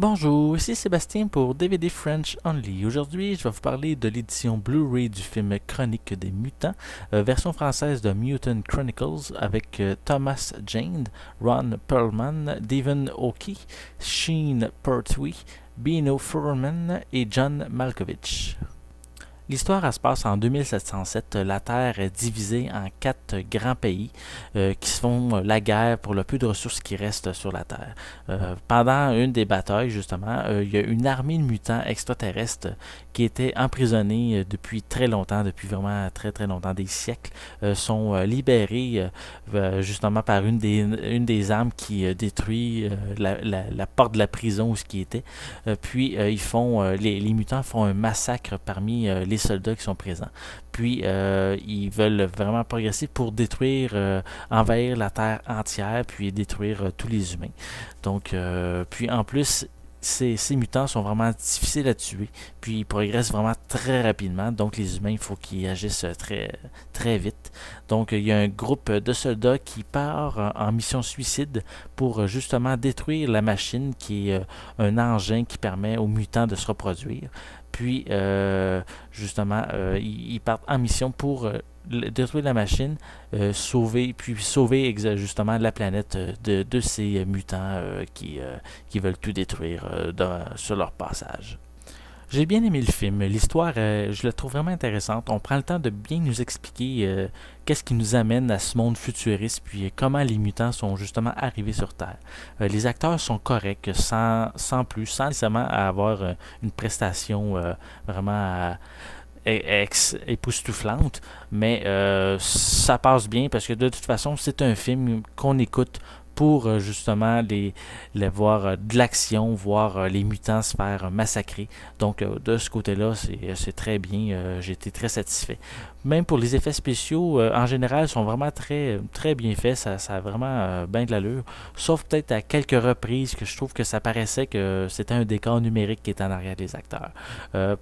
Bonjour, ici Sébastien pour DVD French Only. Aujourd'hui, je vais vous parler de l'édition Blu-ray du film Chronique des Mutants, version française de Mutant Chronicles avec Thomas Jane, Ron Perlman, Devon Aoki, Sheen Pertwee, Bino Furman et John Malkovich. L'histoire elle se passe en 2707. La Terre est divisée en quatre grands pays qui se font la guerre pour le peu de ressources qui restent sur la Terre. Pendant une des batailles, justement, il y a une armée de mutants extraterrestres qui étaient emprisonnés depuis très longtemps, depuis vraiment très très longtemps, des siècles, sont libérés justement par une des armes qui détruit la porte de la prison où ce qui était. Puis les mutants font un massacre parmi les soldats qui sont présents. Puis ils veulent vraiment progresser pour détruire, envahir la Terre entière, puis détruire tous les humains. Donc, puis en plus, ces mutants sont vraiment difficiles à tuer, puis ils progressent vraiment très rapidement. Donc les humains, il faut qu'ils agissent très, très vite. Donc il y a un groupe de soldats qui part en mission suicide pour justement détruire la machine qui est un engin qui permet aux mutants de se reproduire. Puis justement, ils partent en mission pour détruire la machine, sauver justement la planète de ces mutants qui veulent tout détruire sur leur passage. J'ai bien aimé le film. L'histoire, je la trouve vraiment intéressante. On prend le temps de bien nous expliquer qu'est-ce qui nous amène à ce monde futuriste, puis comment les mutants sont justement arrivés sur Terre. Les acteurs sont corrects, sans plus, sans nécessairement avoir une prestation vraiment époustouflante, mais ça passe bien parce que de toute façon, c'est un film qu'on écoute pour justement les voir de l'action, voir les mutants se faire massacrer. Donc de ce côté-là, c'est très bien. J'ai été très satisfait. Même pour les effets spéciaux, en général, sont vraiment très, très bien faits. Ça a vraiment bien de l'allure. Sauf peut-être à quelques reprises que je trouve que ça paraissait que c'était un décor numérique qui était en arrière des acteurs.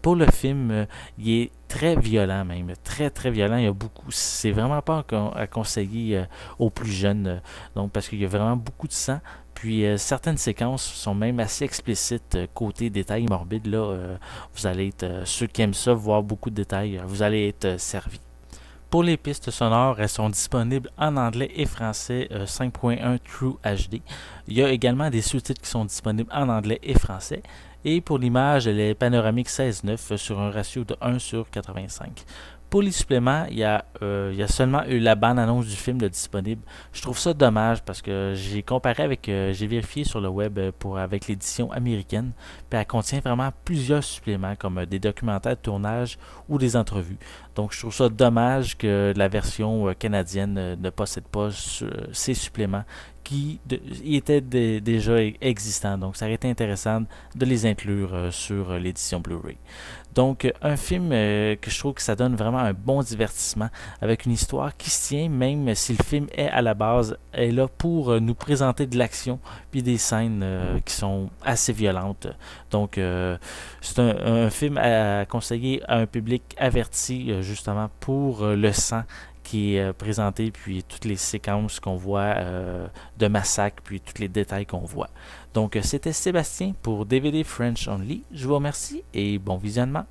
Pour le film, il est très violent même, très très violent. Il y a beaucoup, c'est vraiment pas à conseiller aux plus jeunes, donc parce qu'il y a vraiment beaucoup de sang. Puis certaines séquences sont même assez explicites côté détails morbides. Là, vous allez être ceux qui aiment ça, voir beaucoup de détails, vous allez être servis. Pour les pistes sonores, elles sont disponibles en anglais et français 5.1 True HD. Il y a également des sous-titres qui sont disponibles en anglais et français. Et pour l'image, elle est panoramique 16:9 sur un ratio de 1/85. Pour les suppléments, il y a seulement eu la bande-annonce du film de disponible. Je trouve ça dommage parce que j'ai comparé j'ai vérifié sur le web avec l'édition américaine, puis elle contient vraiment plusieurs suppléments comme des documentaires de tournage ou des entrevues. Donc je trouve ça dommage que la version canadienne ne possède pas ces suppléments qui étaient déjà existants. Donc ça aurait été intéressant de les inclure sur l'édition Blu-ray. Donc, un film que je trouve que ça donne vraiment un bon divertissement avec une histoire qui se tient, même si le film est à la base est là pour nous présenter de l'action puis des scènes qui sont assez violentes. Donc, c'est un film à conseiller à un public averti justement pour le sang qui est présenté, puis toutes les séquences qu'on voit de massacre, puis tous les détails qu'on voit. Donc, c'était Sébastien pour DVD French Only. Je vous remercie et bon visionnement.